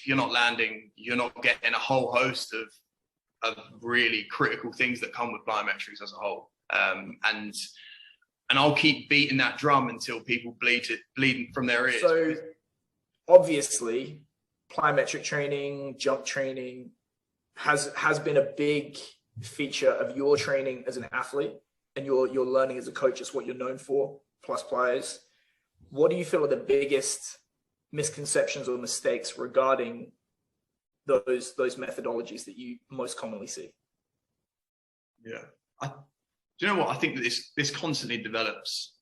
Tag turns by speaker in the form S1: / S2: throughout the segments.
S1: you're not landing, you're not getting a whole host of really critical things that come with plyometrics as a whole. And I'll keep beating that drum until people bleeding from their ears.
S2: So obviously, plyometric training, jump training has been a big feature of your training as an athlete, and your learning as a coach is what you're known for, plus plyos. What do you feel are the biggest misconceptions or mistakes regarding those methodologies that you most commonly see?
S1: Yeah, do you know what? I think that this constantly develops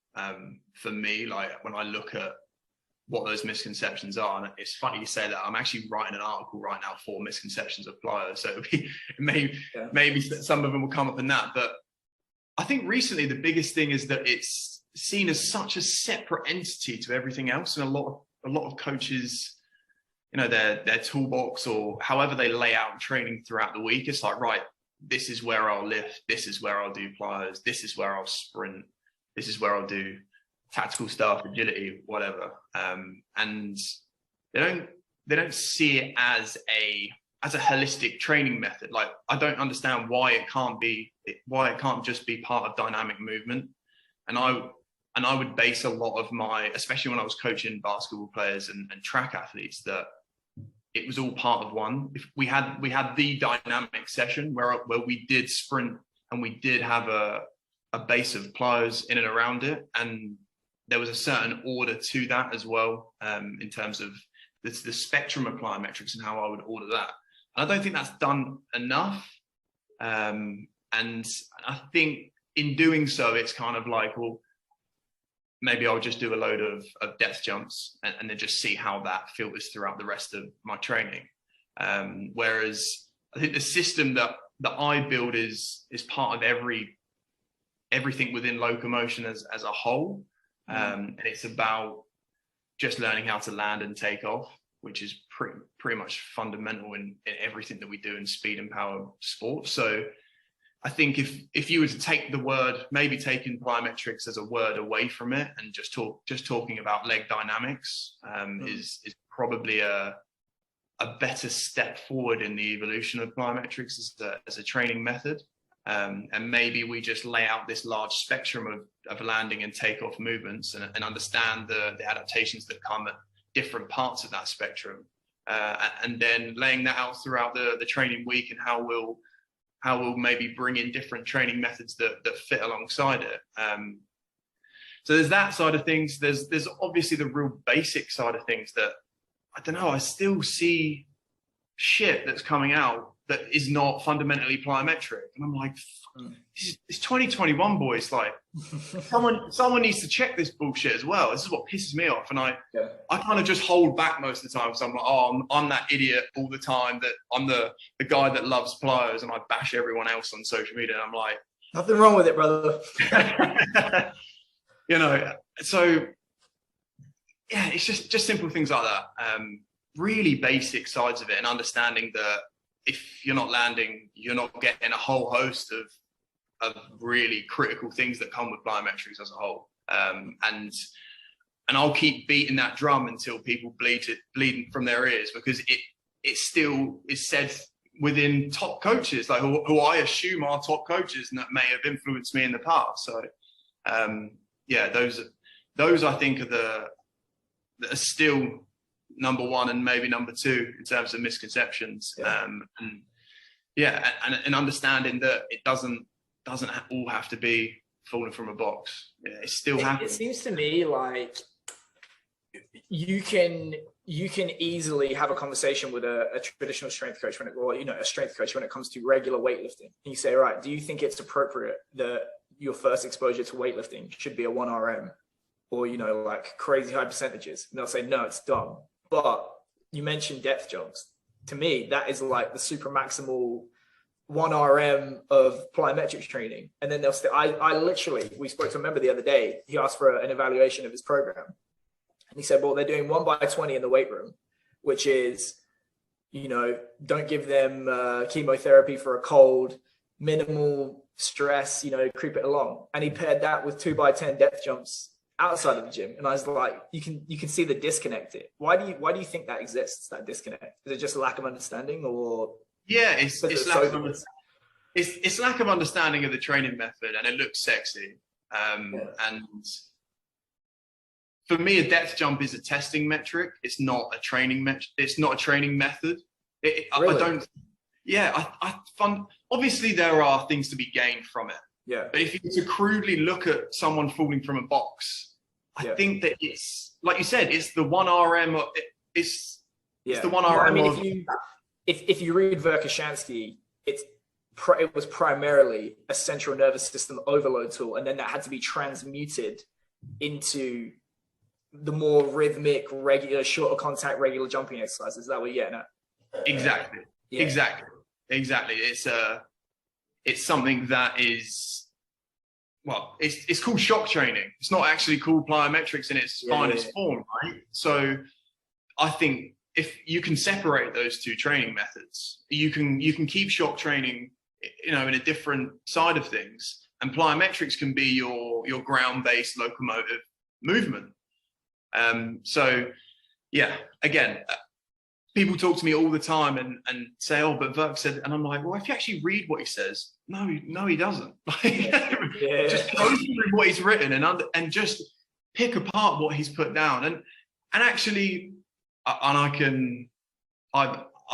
S1: for me. Like when I look at what those misconceptions are, and it's funny you say that. I'm actually writing an article right now for misconceptions of plyos, so maybe some of them will come up in that. But I think recently the biggest thing is that it's seen as such a separate entity to everything else, and a lot of coaches, you know, their toolbox or however they lay out training throughout the week, it's like, right, this is where I'll lift, this is where I'll do plyos, this is where I'll sprint, this is where I'll do tactical stuff, agility, whatever. And they don't see it as a holistic training method. Like, I don't understand why it can't just be part of dynamic movement. And I would base a lot of my, especially when I was coaching basketball players and track athletes, that it was all part of one. If we had the dynamic session where we did sprint and we did have a base of plyos in and around it, and there was a certain order to that as well, in terms of the spectrum of plyometrics and how I would order that. And I don't think that's done enough. And I think in doing so, it's kind of like, well, maybe I'll just do a load of depth jumps and then just see how that filters throughout the rest of my training. Whereas I think the system that I build is part of everything within locomotion as a whole. And it's about just learning how to land and take off, which is pretty much fundamental in everything that we do in speed and power sports. So I think if you were to take the word, maybe taking plyometrics as a word away from it and just talking about leg dynamics, is probably a better step forward in the evolution of plyometrics as a training method. And maybe we just lay out this large spectrum of landing and takeoff movements and understand the adaptations that come at different parts of that spectrum, and then laying that out throughout the training week, and how we'll maybe bring in different training methods that fit alongside it. So there's that side of things. There's obviously the real basic side of things that, I don't know, I still see shit that's coming out that is not fundamentally plyometric. And I'm like, it's 2021, boys. Like, someone needs to check this bullshit as well. This is what pisses me off. And I kind of just hold back most of the time, because I'm like, oh, I'm that idiot all the time, that I'm the guy that loves plyos, and I bash everyone else on social media. And I'm like,
S2: nothing wrong with it, brother.
S1: You know, so yeah, it's just simple things like that. Really basic sides of it, and understanding that if you're not landing, you're not getting a whole host of really critical things that come with plyometrics as a whole. And I'll keep beating that drum until people bleeding from their ears, because it still is said within top coaches, like who I assume are top coaches and that may have influenced me in the past. So yeah, those I think that are still number one and maybe number two in terms of misconceptions. And understanding that it doesn't all have to be falling from a box. Yeah, it still happens.
S2: It seems to me like you can easily have a conversation with a traditional strength coach a strength coach when it comes to regular weightlifting. And you say, right, do you think it's appropriate that your first exposure to weightlifting should be a 1RM or, like crazy high percentages? And they'll say, no, it's dumb. But you mentioned depth jumps. To me, that is like the super maximal 1RM of plyometrics training. And then they'll say, we spoke to a member the other day. He asked for an evaluation of his program. And he said, well, they're doing 1x20 in the weight room, which is, don't give them chemotherapy for a cold, minimal stress, creep it along. And he paired that with 2x10 depth jumps outside of the gym, and I was like, you can see the disconnect here. Why do you think that exists, that disconnect? Is it just a lack of understanding, or
S1: Yeah, it's lack of
S2: so
S1: it's lack of understanding of the training method, and it looks sexy. And for me, a depth jump is a testing metric. It's not a training It's not a training method.
S2: Really?
S1: I don't. Yeah, I find obviously there are things to be gained from it.
S2: Yeah.
S1: But if you were to crudely look at someone falling from a box, I think that it's like you said, it's the 1 RM. It's the 1 RM.
S2: I mean, if you read Verkhoshansky, it was primarily a central nervous system overload tool, and then that had to be transmuted into the more rhythmic, regular, shorter contact, regular jumping exercises. Is that what you're getting at?
S1: Exactly.
S2: Yeah.
S1: Exactly. It's something that is, well, it's called shock training. It's not actually called plyometrics in its finest form, right? So I think if you can separate those two training methods, you can keep shock training, in a different side of things, and plyometrics can be your ground-based locomotive movement. So yeah, again, people talk to me all the time and say, oh, but Verk said, and I'm like, well, if you actually read what he says, no, he doesn't. Just go through what he's written and just pick apart what he's put down. And actually, I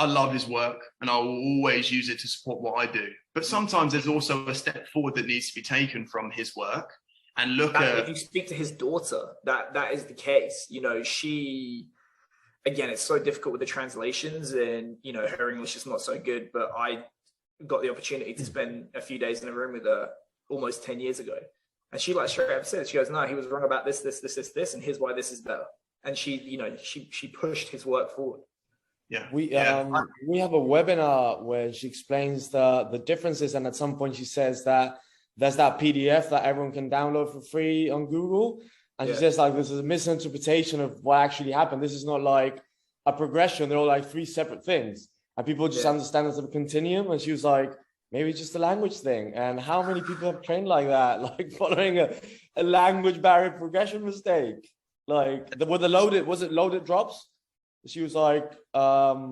S1: love his work, and I will always use it to support what I do. But sometimes there's also a step forward that needs to be taken from his work, and
S2: if you speak to his daughter, that is the case. She, again, it's so difficult with the translations, and her English is not so good, but I got the opportunity to spend a few days in a room with her almost 10 years ago, and she straight up said, she goes, no, he was wrong about this, and here's why this is better. And she pushed his work forward.
S3: We have a webinar where she explains the differences, and at some point she says that there's that PDF that everyone can download for free on Google, and she says this is a misinterpretation of what actually happened. This is not like a progression; they're all like three separate things, and people just understand it as a continuum. And she was like, maybe it's just a language thing. And how many people have trained like that, like following a language barrier progression mistake? Like was it loaded drops? She was like, there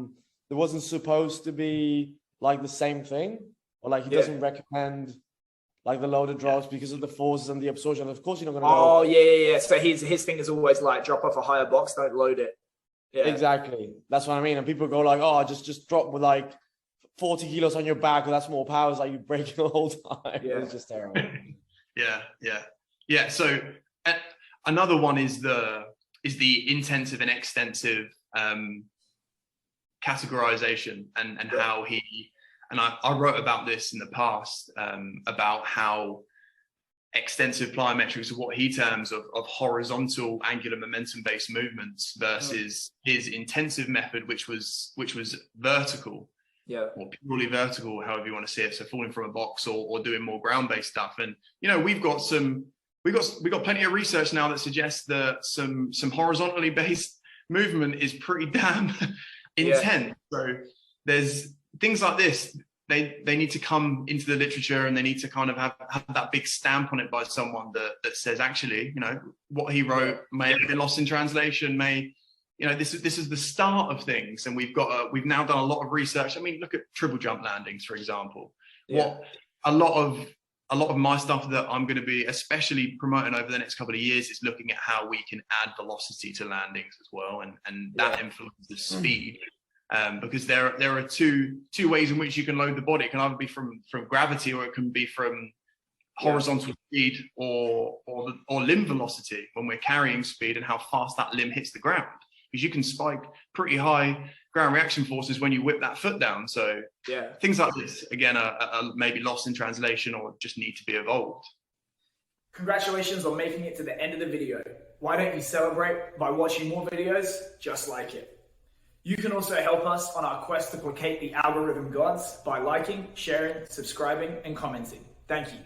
S3: wasn't supposed to be like the same thing, or like he doesn't recommend like the loaded drops because of the forces and the absorption. Of course, you're not going to
S2: know. Oh, yeah. So his thing is always like, drop off a higher box, don't load it. Yeah,
S3: exactly. That's what I mean. And people go like, oh, just drop with like 40 kilos on your back, and that's more power. It's like you break the whole time. Yeah. It's just terrible.
S1: Yeah. So another one is the intensive and extensive categorization and how I wrote about this in the past, about how extensive plyometrics are what he terms of horizontal angular momentum based movements versus his intensive method, which was vertical, or purely vertical, however you want to see it. So falling from a box or doing more ground based stuff. And we've got plenty of research now that suggests that some horizontally based movement is pretty damn intense. So there's things like this. They need to come into the literature, and they need to kind of have that big stamp on it by someone that says, actually, what he wrote may have been lost in translation. This is the start of things, and we've now done a lot of research. I mean, look at triple jump landings, for example. What a lot of my stuff that I'm going to be especially promoting over the next couple of years is looking at how we can add velocity to landings as well, and that influences speed. Because there are two ways in which you can load the body. It can either be from gravity, or it can be from horizontal speed or limb velocity when we're carrying speed, and how fast that limb hits the ground. Because you can spike pretty high ground reaction forces when you whip that foot down. So things like this, again, are maybe lost in translation or just need to be evolved.
S2: Congratulations on making it to the end of the video. Why don't you celebrate by watching more videos just like it? You can also help us on our quest to placate the algorithm gods by liking, sharing, subscribing, and commenting. Thank you.